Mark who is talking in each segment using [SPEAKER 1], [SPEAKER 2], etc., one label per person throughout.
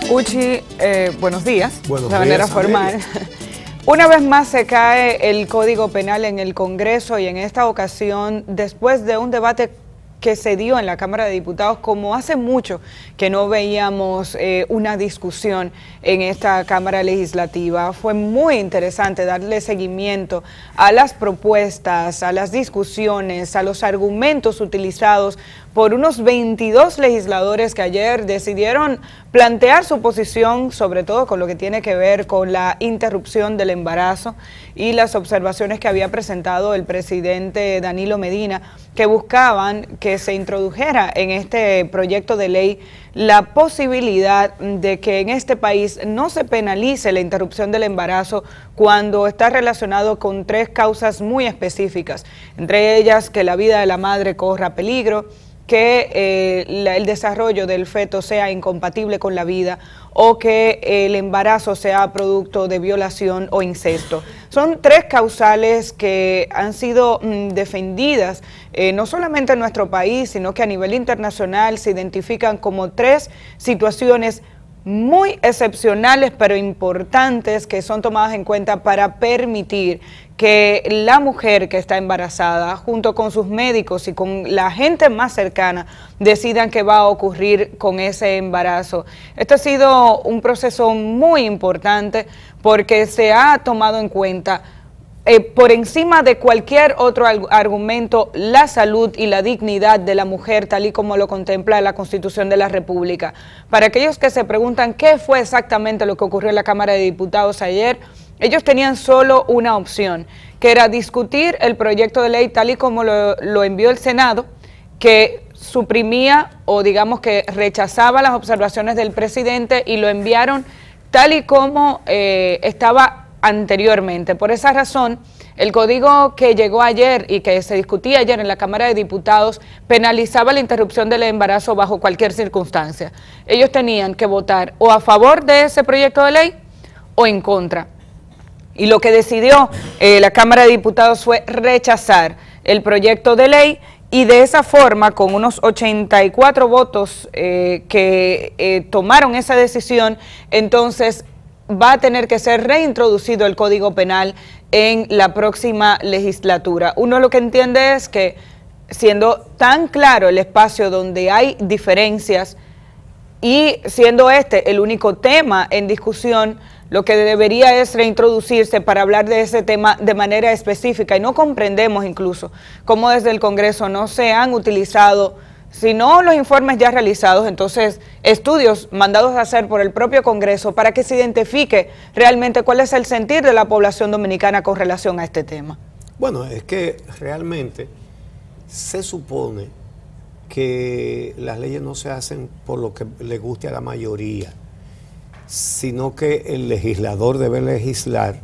[SPEAKER 1] Uchi, buenos días.
[SPEAKER 2] Buenos
[SPEAKER 1] de manera
[SPEAKER 2] días,
[SPEAKER 1] formal. Una vez más se cae el Código Penal en el Congreso y en esta ocasión, después de un debate que se dio en la Cámara de Diputados, como hace mucho que no veíamos una discusión en esta Cámara Legislativa. Fue muy interesante darle seguimiento a las propuestas, a las discusiones, a los argumentos utilizados por unos 22 legisladores que ayer decidieron plantear su posición, sobre todo con lo que tiene que ver con la interrupción del embarazo y las observaciones que había presentado el presidente Danilo Medina, que buscaban que se introdujera en este proyecto de ley la posibilidad de que en este país no se penalice la interrupción del embarazo cuando está relacionado con 3 causas muy específicas, entre ellas que la vida de la madre corra peligro, que el desarrollo del feto sea incompatible con la vida o que el embarazo sea producto de violación o incesto. Son 3 causales que han sido defendidas no solamente en nuestro país, sino que a nivel internacional se identifican como 3 situaciones muy excepcionales pero importantes que son tomadas en cuenta para permitir que la mujer que está embarazada, junto con sus médicos y con la gente más cercana, decidan qué va a ocurrir con ese embarazo. Este ha sido un proceso muy importante porque se ha tomado en cuenta por encima de cualquier otro argumento, la salud y la dignidad de la mujer, tal y como lo contempla la Constitución de la República. Para aquellos que se preguntan qué fue exactamente lo que ocurrió en la Cámara de Diputados ayer, ellos tenían solo una opción, que era discutir el proyecto de ley tal y como lo envió el Senado, que suprimía o digamos que rechazaba las observaciones del presidente y lo enviaron tal y como estaba anteriormente. Por esa razón, el código que llegó ayer y que se discutía ayer en la Cámara de Diputados penalizaba la interrupción del embarazo bajo cualquier circunstancia. Ellos tenían que votar o a favor de ese proyecto de ley o en contra. Y lo que decidió la Cámara de Diputados fue rechazar el proyecto de ley y de esa forma, con unos 84 votos que tomaron esa decisión, entonces va a tener que ser reintroducido el Código Penal en la próxima legislatura. Uno lo que entiende es que, siendo tan claro el espacio donde hay diferencias y siendo este el único tema en discusión, lo que debería es reintroducirse para hablar de ese tema de manera específica. Y no comprendemos incluso cómo desde el Congreso no se han utilizado, sino los informes ya realizados, entonces estudios mandados a hacer por el propio Congreso para que se identifique realmente cuál es el sentir de la población dominicana con relación a este tema.
[SPEAKER 2] Bueno, es que realmente se supone que las leyes no se hacen por lo que le guste a la mayoría, sino que el legislador debe legislar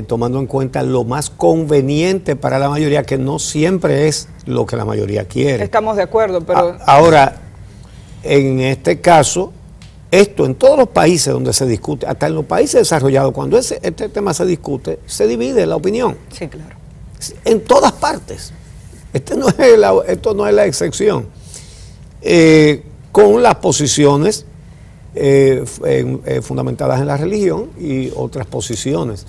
[SPEAKER 2] tomando en cuenta lo más conveniente para la mayoría, que no siempre es lo que la mayoría quiere.
[SPEAKER 1] Estamos de acuerdo, pero
[SPEAKER 2] ahora, en este caso, esto en todos los países donde se discute, hasta en los países desarrollados, cuando este tema se discute, se divide la opinión.
[SPEAKER 1] Sí, claro.
[SPEAKER 2] En todas partes. Esto no es la excepción. Con las posiciones fundamentadas en la religión y otras posiciones.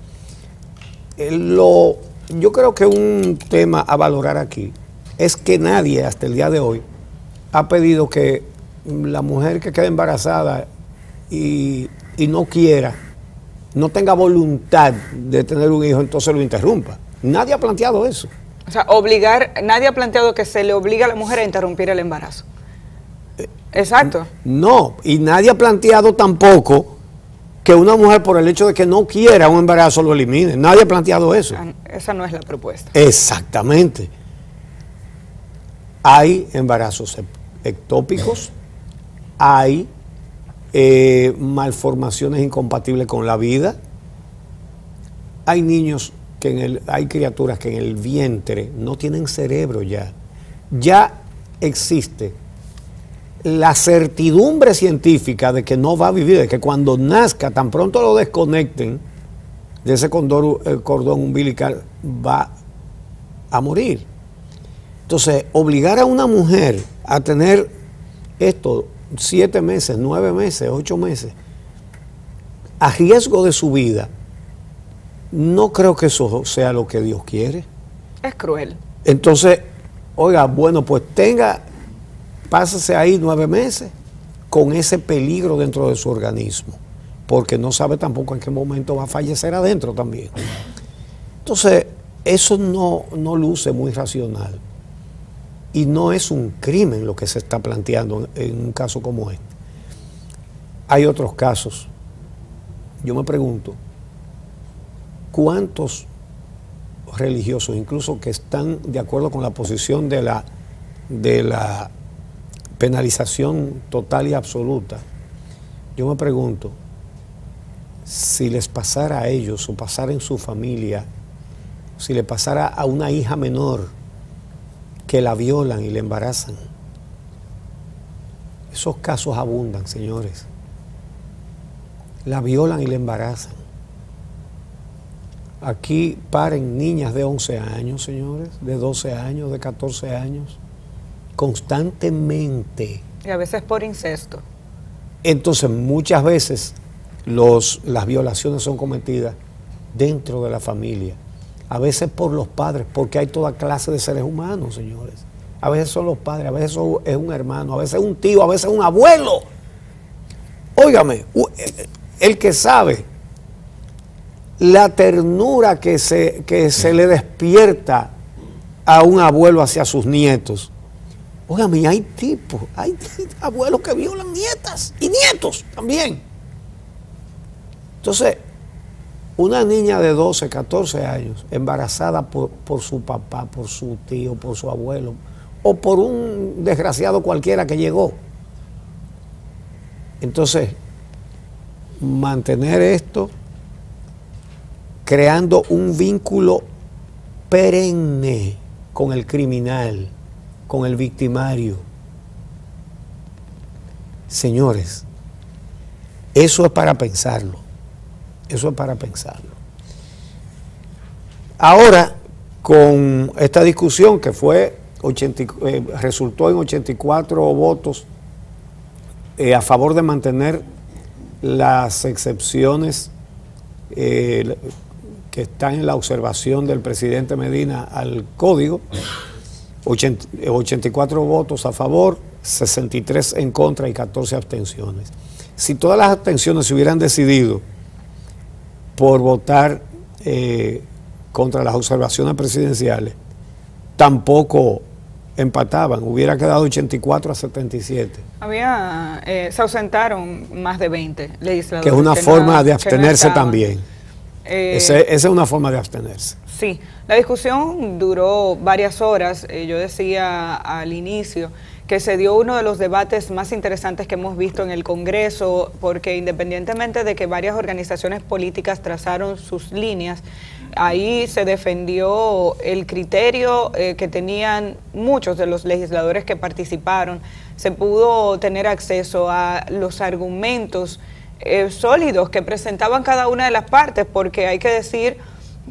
[SPEAKER 2] Yo creo que un tema a valorar aquí es que nadie hasta el día de hoy ha pedido que la mujer que quede embarazada y no quiera, no tenga voluntad de tener un hijo, entonces lo interrumpa. Nadie ha planteado eso.
[SPEAKER 1] O sea, nadie ha planteado que se le obligue a la mujer a interrumpir el embarazo. Exacto.
[SPEAKER 2] No, y nadie ha planteado tampoco que una mujer por el hecho de que no quiera un embarazo lo elimine. Nadie ha planteado eso.
[SPEAKER 1] Esa no es la propuesta.
[SPEAKER 2] Exactamente. Hay embarazos ectópicos, hay malformaciones incompatibles con la vida, hay niños hay criaturas que en el vientre no tienen cerebro ya. Ya existe la certidumbre científica de que no va a vivir, de que cuando nazca, tan pronto lo desconecten de ese cordón umbilical, va a morir. Entonces, obligar a una mujer a tener esto 7 meses, 9 meses, 8 meses, a riesgo de su vida, no creo que eso sea lo que Dios quiere.
[SPEAKER 1] Es cruel.
[SPEAKER 2] Entonces, oiga, bueno, pues pásese ahí 9 meses con ese peligro dentro de su organismo, porque no sabe tampoco en qué momento va a fallecer adentro también. Entonces, eso no luce muy racional y no es un crimen lo que se está planteando en un caso como este. Hay otros casos. Yo me pregunto, ¿cuántos religiosos, incluso que están de acuerdo con la posición de la penalización total y absoluta? Yo me pregunto, si les pasara a ellos o pasara en su familia, si le pasara a una hija menor que la violan y la embarazan. Esos casos abundan, señores. La violan y la embarazan. Aquí paren niñas de 11 años, señores, de 12 años, de 14 años, constantemente.
[SPEAKER 1] Y a veces por incesto.
[SPEAKER 2] Entonces, muchas veces las violaciones son cometidas dentro de la familia. A veces por los padres, porque hay toda clase de seres humanos, señores. A veces son los padres, a veces es un hermano, a veces es un tío, a veces es un abuelo. Óigame, el que sabe la ternura que se le despierta a un abuelo hacia sus nietos. Óigame, hay abuelos que violan nietas y nietos también. Entonces, una niña de 12, 14 años, embarazada por su papá, por su tío, por su abuelo, o por un desgraciado cualquiera que llegó. Entonces, mantener esto, creando un vínculo perenne con el criminal, con el victimario. Señores, eso es para pensarlo. Eso es para pensarlo. Ahora, con esta discusión que resultó en 84 votos a favor de mantener las excepciones que están en la observación del presidente Medina al código, 84 votos a favor, 63 en contra y 14 abstenciones. Si todas las abstenciones se hubieran decidido por votar contra las observaciones presidenciales, tampoco empataban, hubiera quedado 84 a 77.
[SPEAKER 1] Se ausentaron más de 20 legisladores.
[SPEAKER 2] Que es una forma de abstenerse también. Esa es una forma de abstenerse.
[SPEAKER 1] Sí, la discusión duró varias horas. Yo decía al inicio que se dio uno de los debates más interesantes que hemos visto en el Congreso, porque independientemente de que varias organizaciones políticas trazaron sus líneas, ahí se defendió el criterio que tenían muchos de los legisladores que participaron. Se pudo tener acceso a los argumentos sólidos que presentaban cada una de las partes, porque hay que decir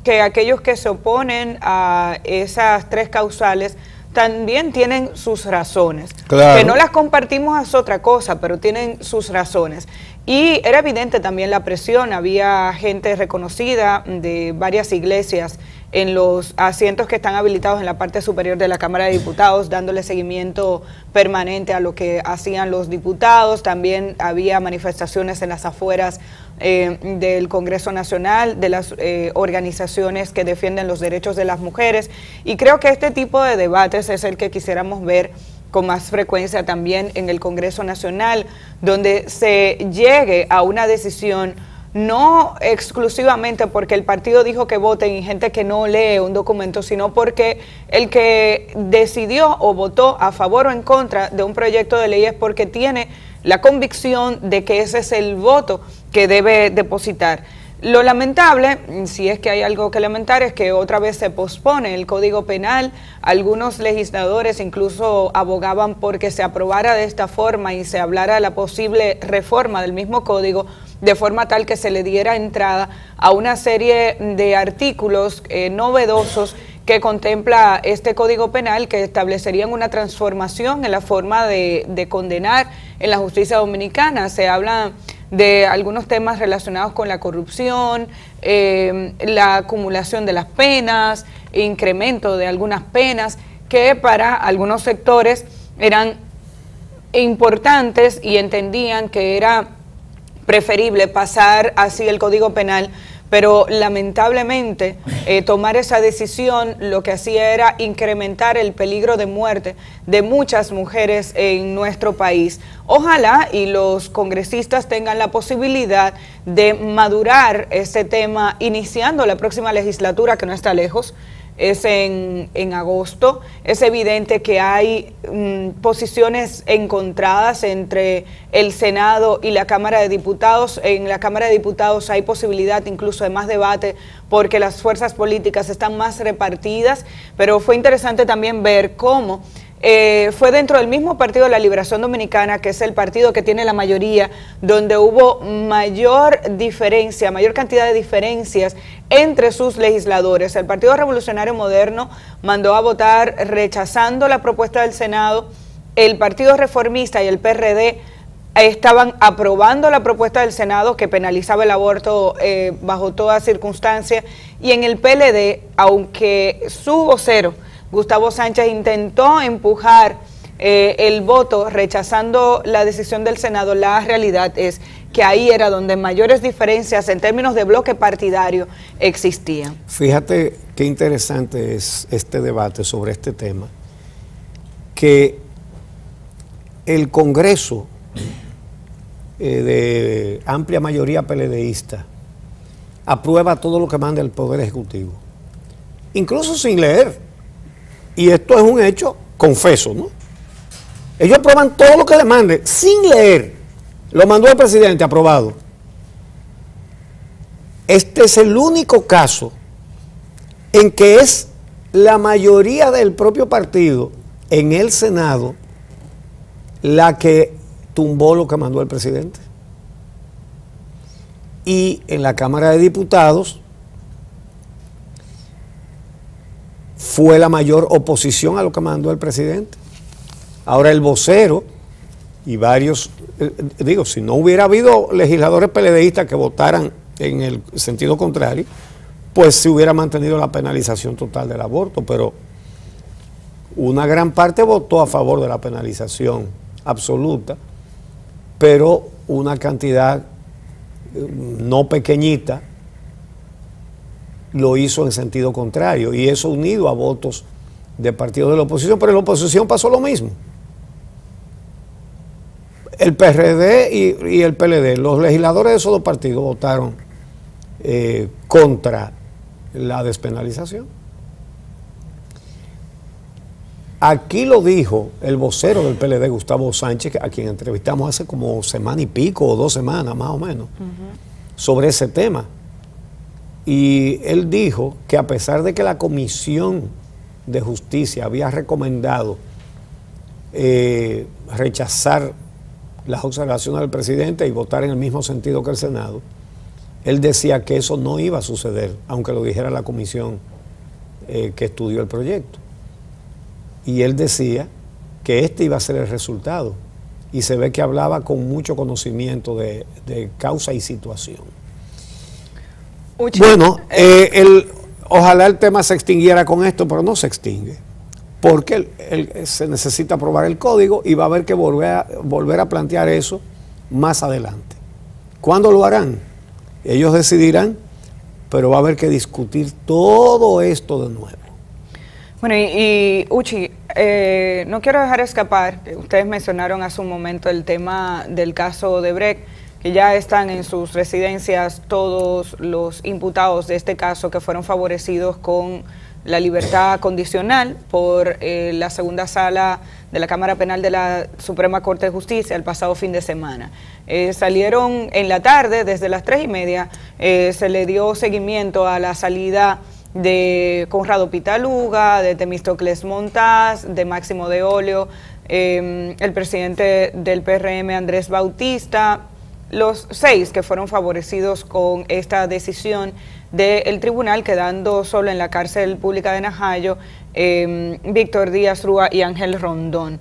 [SPEAKER 1] que aquellos que se oponen a esas tres causales también tienen sus razones. Claro. Que no las compartimos es otra cosa, pero tienen sus razones. Y era evidente también la presión, había gente reconocida de varias iglesias en los asientos que están habilitados en la parte superior de la Cámara de Diputados, dándole seguimiento permanente a lo que hacían los diputados. También había manifestaciones en las afueras del Congreso Nacional, de las organizaciones que defienden los derechos de las mujeres, y creo que este tipo de debates es el que quisiéramos ver con más frecuencia también en el Congreso Nacional, donde se llegue a una decisión no exclusivamente porque el partido dijo que voten y gente que no lee un documento, sino porque el que decidió o votó a favor o en contra de un proyecto de ley es porque tiene la convicción de que ese es el voto que debe depositar. Lo lamentable, si es que hay algo que lamentar, es que otra vez se pospone el Código Penal. Algunos legisladores incluso abogaban por que se aprobara de esta forma y se hablara de la posible reforma del mismo código, de forma tal que se le diera entrada a una serie de artículos novedosos que contempla este Código Penal, que establecerían una transformación en la forma de condenar en la justicia dominicana. Se habla de algunos temas relacionados con la corrupción, la acumulación de las penas, incremento de algunas penas, que para algunos sectores eran importantes y entendían que era preferible pasar así el Código Penal, pero lamentablemente tomar esa decisión lo que hacía era incrementar el peligro de muerte de muchas mujeres en nuestro país. Ojalá y los congresistas tengan la posibilidad de madurar este tema iniciando la próxima legislatura, que no está lejos. Es en agosto. Es evidente que hay posiciones encontradas entre el Senado y la Cámara de Diputados. En la Cámara de Diputados hay posibilidad incluso de más debate porque las fuerzas políticas están más repartidas, pero fue interesante también ver cómo fue dentro del mismo Partido de la Liberación Dominicana, que es el partido que tiene la mayoría, donde hubo mayor diferencia, mayor cantidad de diferencias entre sus legisladores. El Partido Revolucionario Moderno mandó a votar rechazando la propuesta del Senado. El Partido Reformista y el PRD estaban aprobando la propuesta del Senado que penalizaba el aborto bajo toda circunstancia. Y en el PLD, aunque su vocero Gustavo Sánchez intentó empujar el voto rechazando la decisión del Senado, la realidad es que ahí era donde mayores diferencias en términos de bloque partidario existían.
[SPEAKER 2] Fíjate qué interesante es este debate sobre este tema, que el Congreso de amplia mayoría PLDista aprueba todo lo que manda el Poder Ejecutivo, incluso sin leer. Y esto es un hecho confeso, ¿no? Ellos aprueban todo lo que le mande, sin leer. Lo mandó el presidente, aprobado. Este es el único caso en que es la mayoría del propio partido en el Senado la que tumbó lo que mandó el presidente. Y en la Cámara de Diputados fue la mayor oposición a lo que mandó el presidente. Ahora el vocero y varios, digo, si no hubiera habido legisladores PLDistas que votaran en el sentido contrario, pues se hubiera mantenido la penalización total del aborto, pero una gran parte votó a favor de la penalización absoluta, pero una cantidad no pequeñita lo hizo en sentido contrario, y eso unido a votos de partidos de la oposición. Pero en la oposición pasó lo mismo. El PRD y el PLD, los legisladores de esos dos partidos votaron contra la despenalización. Aquí lo dijo el vocero del PLD, Gustavo Sánchez, a quien entrevistamos hace como semana y pico o 2 semanas más o menos, sobre ese tema. Y él dijo que a pesar de que la Comisión de Justicia había recomendado rechazar las observaciones del presidente y votar en el mismo sentido que el Senado, él decía que eso no iba a suceder, aunque lo dijera la comisión que estudió el proyecto. Y él decía que este iba a ser el resultado, y se ve que hablaba con mucho conocimiento de causa y situación. Bueno, ojalá el tema se extinguiera con esto, pero no se extingue, porque se necesita aprobar el código y va a haber que volver a plantear eso más adelante. ¿Cuándo lo harán? Ellos decidirán, pero va a haber que discutir todo esto de nuevo.
[SPEAKER 1] Bueno, y Uchi, no quiero dejar escapar, ustedes mencionaron hace un momento el tema del caso Odebrecht, que ya están en sus residencias todos los imputados de este caso que fueron favorecidos con la libertad condicional por la segunda sala de la Cámara Penal de la Suprema Corte de Justicia el pasado fin de semana. Salieron en la tarde, desde las 3:30, se le dio seguimiento a la salida de Conrado Pitaluga, de Temístocles Montaz, de Máximo de Olio, el presidente del PRM Andrés Bautista, los 6 que fueron favorecidos con esta decisión del tribunal, quedando solo en la cárcel pública de Najayo Víctor Díaz Rúa y Ángel Rondón.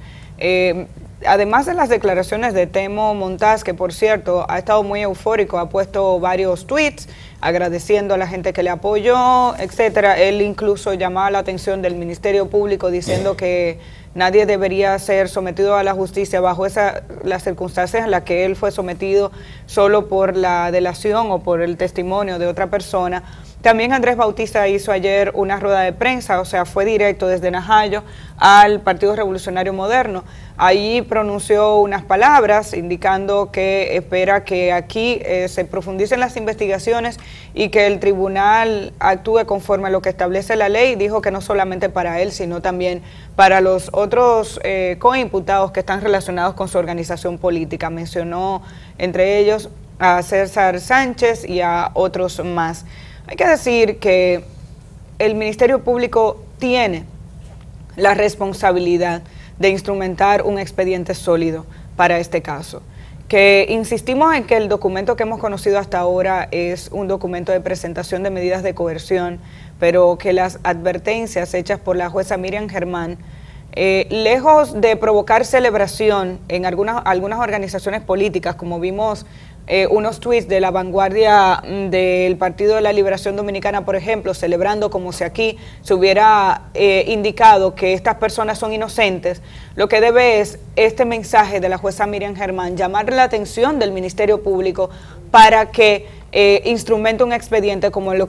[SPEAKER 1] además de las declaraciones de Temo Montaz, que por cierto ha estado muy eufórico, ha puesto varios tweets agradeciendo a la gente que le apoyó, etcétera. Él incluso llamaba la atención del Ministerio Público diciendo que nadie debería ser sometido a la justicia bajo las circunstancias en las que él fue sometido solo por la delación o por el testimonio de otra persona. También Andrés Bautista hizo ayer una rueda de prensa, o sea, fue directo desde Najayo al Partido Revolucionario Moderno. Allí pronunció unas palabras indicando que espera que aquí se profundicen las investigaciones y que el tribunal actúe conforme a lo que establece la ley. Dijo que no solamente para él, sino también para los otros coimputados que están relacionados con su organización política. Mencionó entre ellos a César Sánchez y a otros más. Hay que decir que el Ministerio Público tiene la responsabilidad de instrumentar un expediente sólido para este caso. Que insistimos en que el documento que hemos conocido hasta ahora es un documento de presentación de medidas de coerción, pero que las advertencias hechas por la jueza Miriam Germán, lejos de provocar celebración en algunas organizaciones políticas, como vimos unos tweets de la vanguardia del Partido de la Liberación Dominicana, por ejemplo, celebrando como si aquí se hubiera indicado que estas personas son inocentes, lo que debe es este mensaje de la jueza Miriam Germán, llamarle la atención del Ministerio Público para que instrumente un expediente como el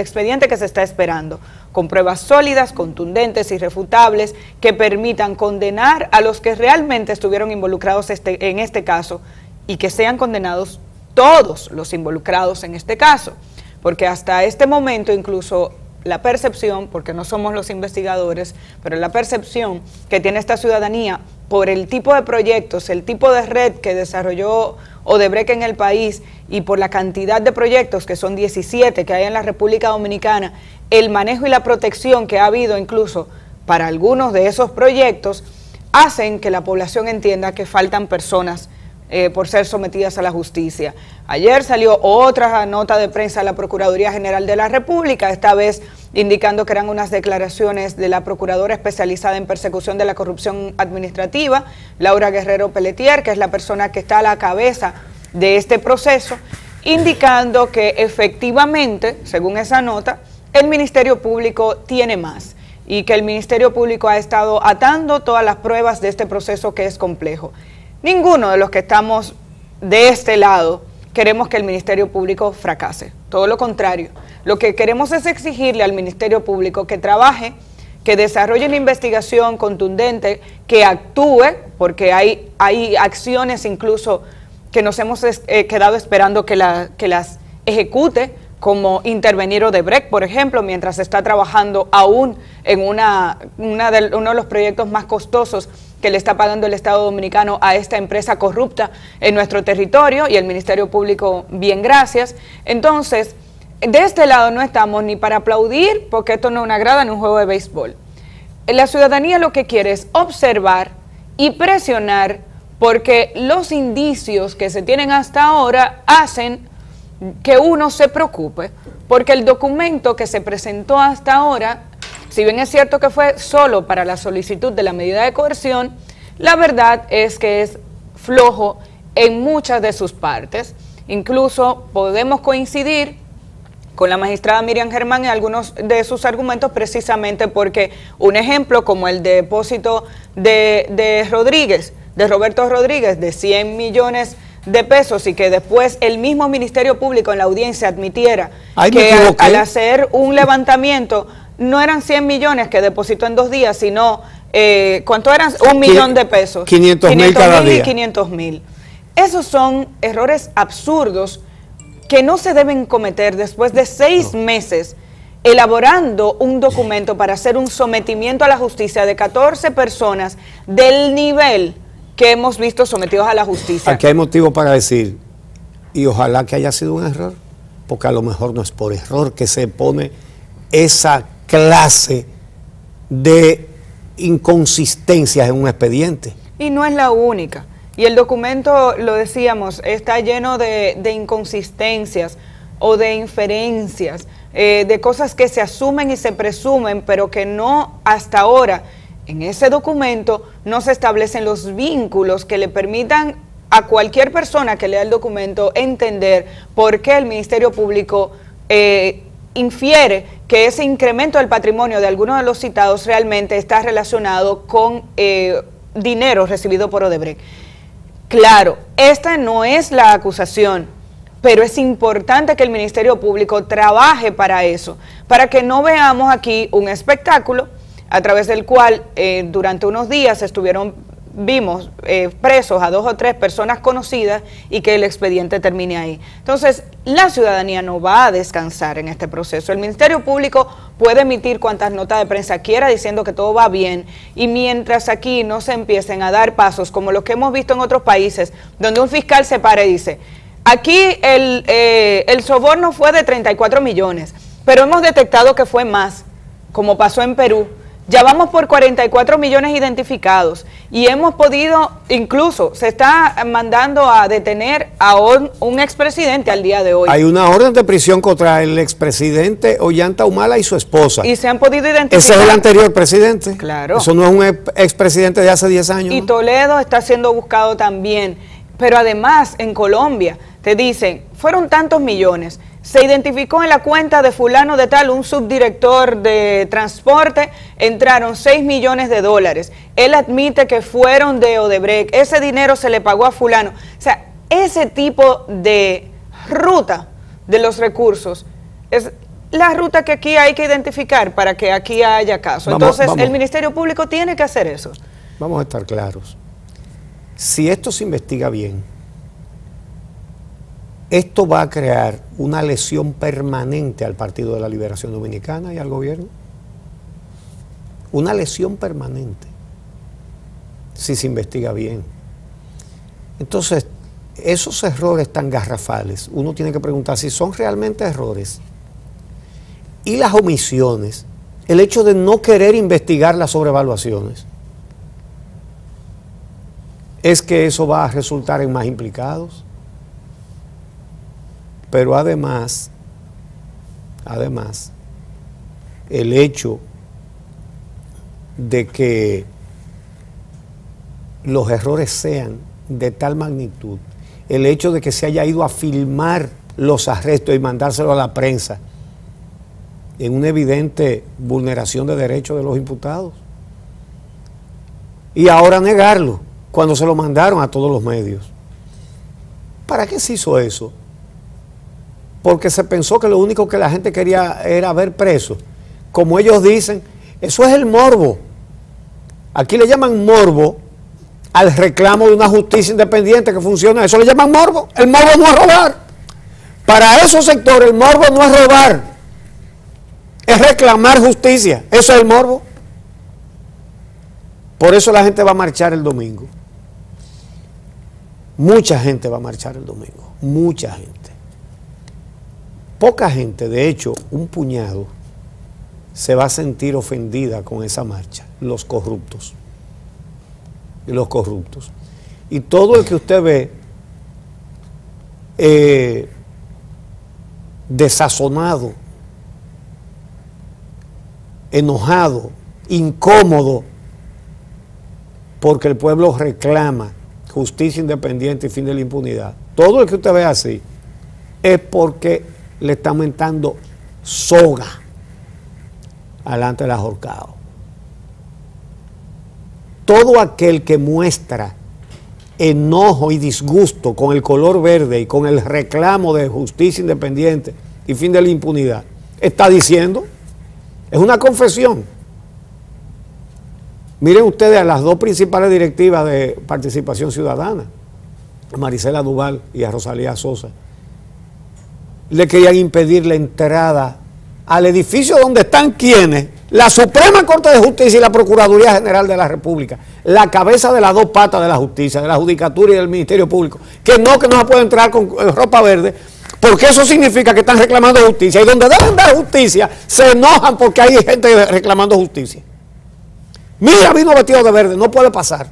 [SPEAKER 1] expediente que se está esperando, con pruebas sólidas, contundentes, irrefutables, que permitan condenar a los que realmente estuvieron involucrados en este caso, y que sean condenados todos los involucrados en este caso, porque hasta este momento incluso la percepción, porque no somos los investigadores, pero la percepción que tiene esta ciudadanía por el tipo de proyectos, el tipo de red que desarrolló Odebrecht en el país y por la cantidad de proyectos, que son 17 que hay en la República Dominicana, el manejo y la protección que ha habido incluso para algunos de esos proyectos, hacen que la población entienda que faltan personas por ser sometidas a la justicia. Ayer salió otra nota de prensa de la Procuraduría General de la República, esta vez indicando que eran unas declaraciones de la Procuradora especializada en persecución de la corrupción administrativa, Laura Guerrero Pelletier, que es la persona que está a la cabeza de este proceso, indicando que efectivamente, según esa nota, el Ministerio Público tiene más y que el Ministerio Público ha estado atando todas las pruebas de este proceso que es complejo. Ninguno de los que estamos de este lado queremos que el Ministerio Público fracase, todo lo contrario. Lo que queremos es exigirle al Ministerio Público que trabaje, que desarrolle una investigación contundente, que actúe, porque hay acciones incluso que nos hemos quedado esperando que las ejecute, como intervenir Odebrecht, por ejemplo, mientras está trabajando aún en uno de los proyectos más costosos que le está pagando el Estado Dominicano a esta empresa corrupta en nuestro territorio, y el Ministerio Público, bien, gracias. Entonces, de este lado no estamos ni para aplaudir, porque esto no es una grada ni un juego de béisbol. La ciudadanía lo que quiere es observar y presionar, porque los indicios que se tienen hasta ahora hacen que uno se preocupe, porque el documento que se presentó hasta ahora, si bien es cierto que fue solo para la solicitud de la medida de coerción, la verdad es que es flojo en muchas de sus partes. Incluso podemos coincidir con la magistrada Miriam Germán en algunos de sus argumentos, precisamente porque un ejemplo como el depósito de Roberto Rodríguez, de 100 millones de pesos, y que después el mismo Ministerio Público en la audiencia admitiera que al hacer un levantamiento no eran 100 millones que depositó en 2 días, sino, ¿cuánto eran? 1 millón de pesos.
[SPEAKER 2] 500.000 cada día.
[SPEAKER 1] 500.000. Esos son errores absurdos que no se deben cometer después de 6 meses elaborando un documento para hacer un sometimiento a la justicia de 14 personas del nivel que hemos visto sometidos a la justicia.
[SPEAKER 2] Aquí hay motivo para decir, y ojalá que haya sido un error, porque a lo mejor no es por error que se pone esa clase de inconsistencias en un expediente.
[SPEAKER 1] Y no es la única. Y el documento, lo decíamos, está lleno de inconsistencias o de inferencias, de cosas que se asumen y se presumen, pero que no hasta ahora en ese documento no se establecen los vínculos que le permitan a cualquier persona que lea el documento entender por qué el Ministerio Público infiere que ese incremento del patrimonio de algunos de los citados realmente está relacionado con dinero recibido por Odebrecht. Claro, esta no es la acusación, pero es importante que el Ministerio Público trabaje para eso, para que no veamos aquí un espectáculo a través del cual durante unos días vimos presos a 2 o 3 personas conocidas y que el expediente termine ahí. Entonces, la ciudadanía no va a descansar en este proceso. El Ministerio Público puede emitir cuantas notas de prensa quiera diciendo que todo va bien, y mientras aquí no se empiecen a dar pasos como los que hemos visto en otros países, donde un fiscal se para y dice, aquí el soborno fue de 34 millones, pero hemos detectado que fue más, como pasó en Perú. Ya vamos por 44 millones identificados y hemos podido, incluso se está mandando a detener a un expresidente al día de hoy.
[SPEAKER 2] Hay una orden de prisión contra el expresidente Ollanta Humala y su esposa.
[SPEAKER 1] Y se han podido identificar.
[SPEAKER 2] Ese es el anterior presidente.
[SPEAKER 1] Claro.
[SPEAKER 2] Eso no es un expresidente de hace 10 años.
[SPEAKER 1] Y
[SPEAKER 2] ¿no?
[SPEAKER 1] Toledo está siendo buscado también. Pero además, en Colombia, te dicen, fueron tantos millones. Se identificó en la cuenta de fulano de tal, un subdirector de transporte, entraron 6 millones de dólares. Él admite que fueron de Odebrecht, ese dinero se le pagó a fulano. O sea, ese tipo de ruta de los recursos es la ruta que aquí hay que identificar para que aquí haya caso. Entonces, el Ministerio Público tiene que hacer eso.
[SPEAKER 2] Vamos a estar claros. Si esto se investiga bien, esto va a crear una lesión permanente al Partido de la Liberación Dominicana y al gobierno. Una lesión permanente, si se investiga bien. Entonces, esos errores tan garrafales, uno tiene que preguntar si son realmente errores. Y las omisiones, el hecho de no querer investigar las sobrevaluaciones, ¿es que eso va a resultar en más implicados? Pero además, el hecho de que los errores sean de tal magnitud, el hecho de que se haya ido a filmar los arrestos y mandárselo a la prensa, en una evidente vulneración de derechos de los imputados, y ahora negarlo, cuando se lo mandaron a todos los medios. ¿Para qué se hizo eso? Porque se pensó que lo único que la gente quería era ver presos. Como ellos dicen, eso es el morbo. Aquí le llaman morbo al reclamo de una justicia independiente que funciona. Eso le llaman morbo. El morbo no es robar. Para esos sectores el morbo no es robar, es reclamar justicia. Eso es el morbo. Por eso la gente va a marchar el domingo. Mucha gente va a marchar el domingo. Mucha gente. Poca gente, de hecho, un puñado, se va a sentir ofendida con esa marcha. Los corruptos. Los corruptos. Y todo el que usted ve desazonado, enojado, incómodo, porque el pueblo reclama justicia independiente y fin de la impunidad. Todo el que usted ve así es porque le está aumentando soga alante del ahorcado. Todo aquel que muestra enojo y disgusto con el color verde y con el reclamo de justicia independiente y fin de la impunidad, está diciendo, es una confesión. Miren ustedes a las 2 principales directivas de Participación Ciudadana, a Marisela Duval y a Rosalía Sosa. Le querían impedir la entrada al edificio donde están quienes, la Suprema Corte de Justicia y la Procuraduría General de la República, la cabeza de las 2 patas de la justicia, de la Judicatura y del Ministerio Público, que no se puede entrar con ropa verde, porque eso significa que están reclamando justicia, y donde deben dar justicia, se enojan porque hay gente reclamando justicia. Mira, vino vestido de verde, no puede pasar.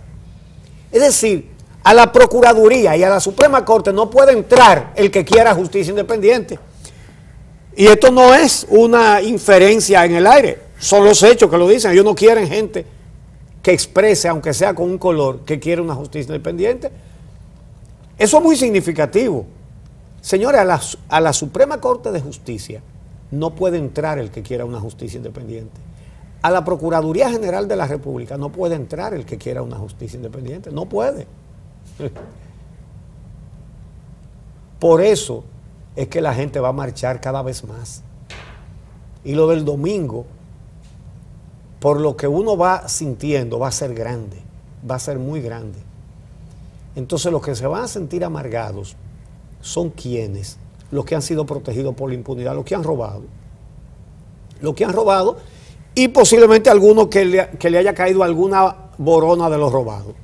[SPEAKER 2] Es decir, a la Procuraduría y a la Suprema Corte no puede entrar el que quiera justicia independiente. Y esto no es una inferencia en el aire, son los hechos que lo dicen. Ellos no quieren gente que exprese, aunque sea con un color, que quiere una justicia independiente. Eso es muy significativo. Señores, a la Suprema Corte de Justicia no puede entrar el que quiera una justicia independiente. A la Procuraduría General de la República no puede entrar el que quiera una justicia independiente. No puede. Por eso es que la gente va a marchar cada vez más. Y lo del domingo, por lo que uno va sintiendo, va a ser grande, va a ser muy grande. Entonces los que se van a sentir amargados son quienes, los que han sido protegidos por la impunidad, los que han robado. Los que han robado y posiblemente alguno que le haya caído alguna borona de los robados.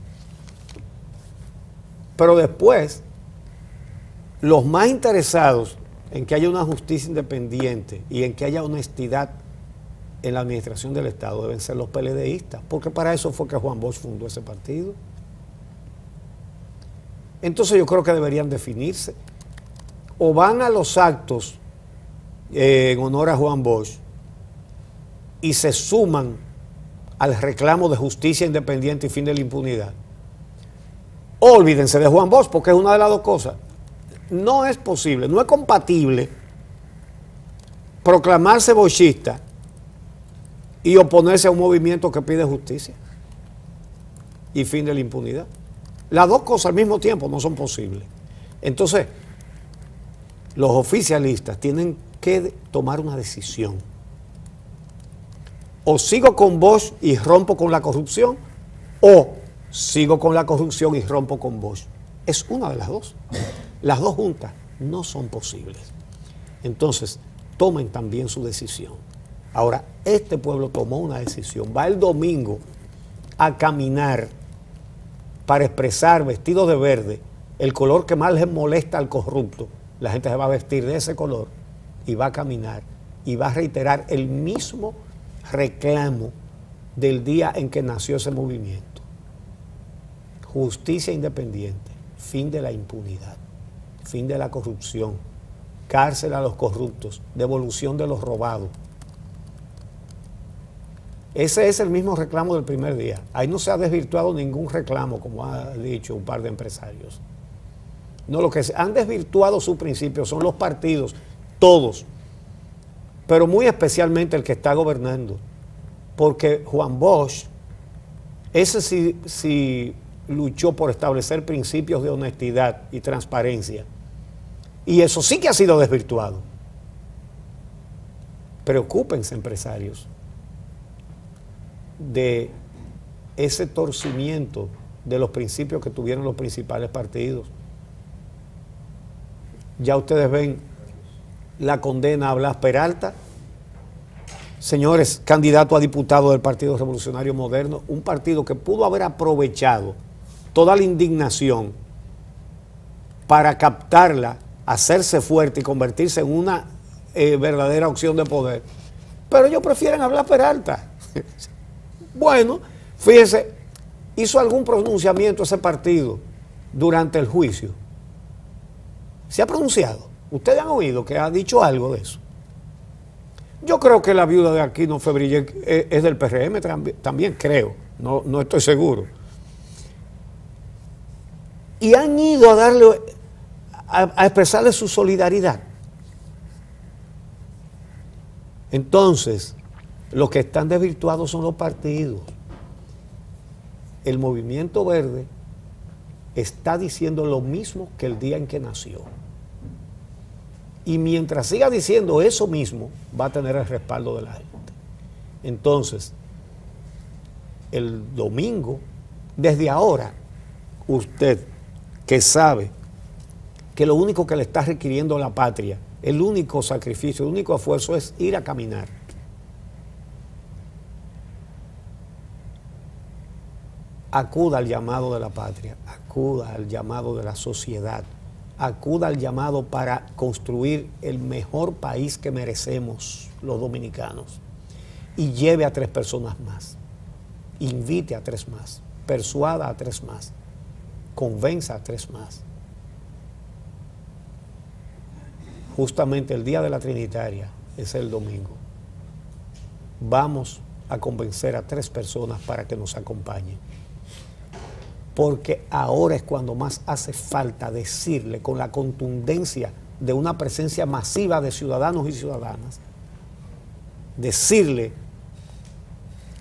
[SPEAKER 2] Pero después, los más interesados en que haya una justicia independiente y en que haya honestidad en la administración del Estado deben ser los PLDistas, porque para eso fue que Juan Bosch fundó ese partido. Entonces yo creo que deberían definirse. O van a los actos en honor a Juan Bosch y se suman al reclamo de justicia independiente y fin de la impunidad. O olvídense de Juan Bosch, porque es una de las dos cosas. No es posible, no es compatible proclamarse bochista y oponerse a un movimiento que pide justicia y fin de la impunidad. Las dos cosas al mismo tiempo no son posibles. Entonces, los oficialistas tienen que tomar una decisión. O sigo con Bosch y rompo con la corrupción, o sigo con la corrupción y rompo con Bosch. Es una de las dos. Las dos juntas no son posibles. Entonces, tomen también su decisión. Ahora, este pueblo tomó una decisión. Va el domingo a caminar para expresar, vestido de verde, el color que más les molesta al corrupto. La gente se va a vestir de ese color y va a caminar y va a reiterar el mismo reclamo del día en que nació ese movimiento. Justicia independiente, fin de la impunidad, fin de la corrupción, cárcel a los corruptos, devolución de los robados. Ese es el mismo reclamo del primer día. Ahí no se ha desvirtuado ningún reclamo, como ha dicho un par de empresarios. No, lo que han desvirtuado sus principios son los partidos, todos, pero muy especialmente el que está gobernando. Porque Juan Bosch, ese sí luchó por establecer principios de honestidad y transparencia. Y eso sí que ha sido desvirtuado. Preocúpense, empresarios, de ese torcimiento de los principios que tuvieron los principales partidos. Ya ustedes ven la condena a Blas Peralta. Señores, candidato a diputado del Partido Revolucionario Moderno, un partido que pudo haber aprovechado toda la indignación para captarla, hacerse fuerte y convertirse en una verdadera opción de poder. Pero ellos prefieren a Blas Peralta. Bueno, fíjese, hizo algún pronunciamiento ese partido durante el juicio. ¿Se ha pronunciado? ¿Ustedes han oído que ha dicho algo de eso? Yo creo que la viuda de Aquino Febrillé es del PRM también, creo, no estoy seguro. Y han ido a darle, a expresarle su solidaridad. Entonces, los que están desvirtuados son los partidos. El Movimiento Verde está diciendo lo mismo que el día en que nació. Y mientras siga diciendo eso mismo, va a tener el respaldo de la gente. Entonces, el domingo, desde ahora, usted que sabe que lo único que le está requiriendo a la patria, el único sacrificio, el único esfuerzo es ir a caminar. Acuda al llamado de la patria, acuda al llamado de la sociedad, acuda al llamado para construir el mejor país que merecemos los dominicanos y lleve a 3 personas más, invite a 3 más, persuada a 3 más, convenza a 3 más. Justamente el día de la Trinitaria es el domingo. Vamos a convencer a 3 personas para que nos acompañen. Porque ahora es cuando más hace falta decirle, con la contundencia de una presencia masiva de ciudadanos y ciudadanas, decirle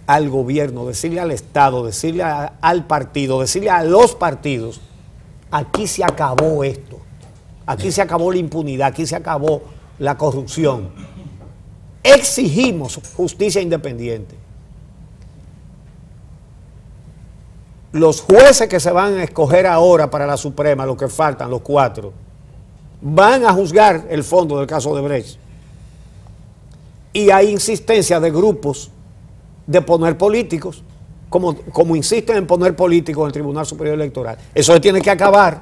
[SPEAKER 2] al gobierno, decirle al Estado, decirle al partido, decirle a los partidos, aquí se acabó esto, aquí se acabó la impunidad, aquí se acabó la corrupción. Exigimos justicia independiente. Los jueces que se van a escoger ahora para la Suprema, los que faltan, los 4, van a juzgar el fondo del caso de Brecht. Y hay insistencia de grupos de poner políticos, como insisten en poner políticos en el Tribunal Superior Electoral. Eso tiene que acabar.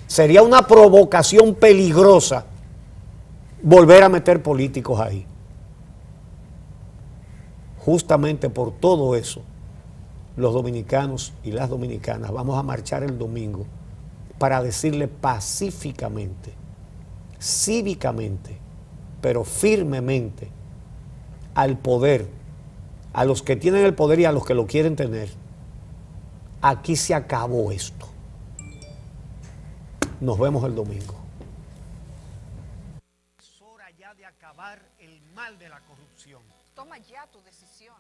[SPEAKER 2] Sería una provocación peligrosa volver a meter políticos ahí. Justamente por todo eso, los dominicanos y las dominicanas vamos a marchar el domingo para decirle pacíficamente, cívicamente, pero firmemente al poder, a los que tienen el poder y a los que lo quieren tener, aquí se acabó esto. Nos vemos el domingo. Es hora ya de acabar el mal de la corrupción.
[SPEAKER 1] Toma ya tu decisión.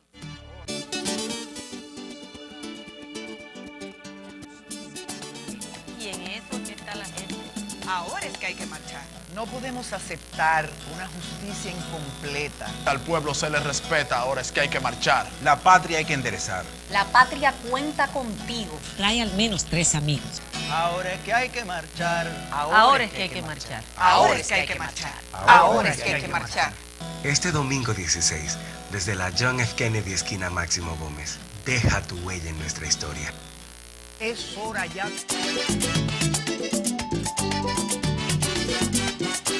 [SPEAKER 3] Y en eso que está la gente.
[SPEAKER 1] Ahora es que hay que marchar.
[SPEAKER 4] No podemos aceptar una justicia incompleta.
[SPEAKER 5] Al pueblo se le respeta, ahora es que hay que marchar.
[SPEAKER 6] La patria hay que enderezar.
[SPEAKER 3] La patria cuenta contigo.
[SPEAKER 7] Trae al menos 3 amigos.
[SPEAKER 4] Ahora es que hay que marchar.
[SPEAKER 3] Ahora es que hay que marchar.
[SPEAKER 1] Ahora es que hay que marchar. Ahora es que hay que marchar.
[SPEAKER 8] Este domingo 16, desde la John F. Kennedy esquina Máximo Gómez, deja tu huella en nuestra historia.
[SPEAKER 2] Es hora ya.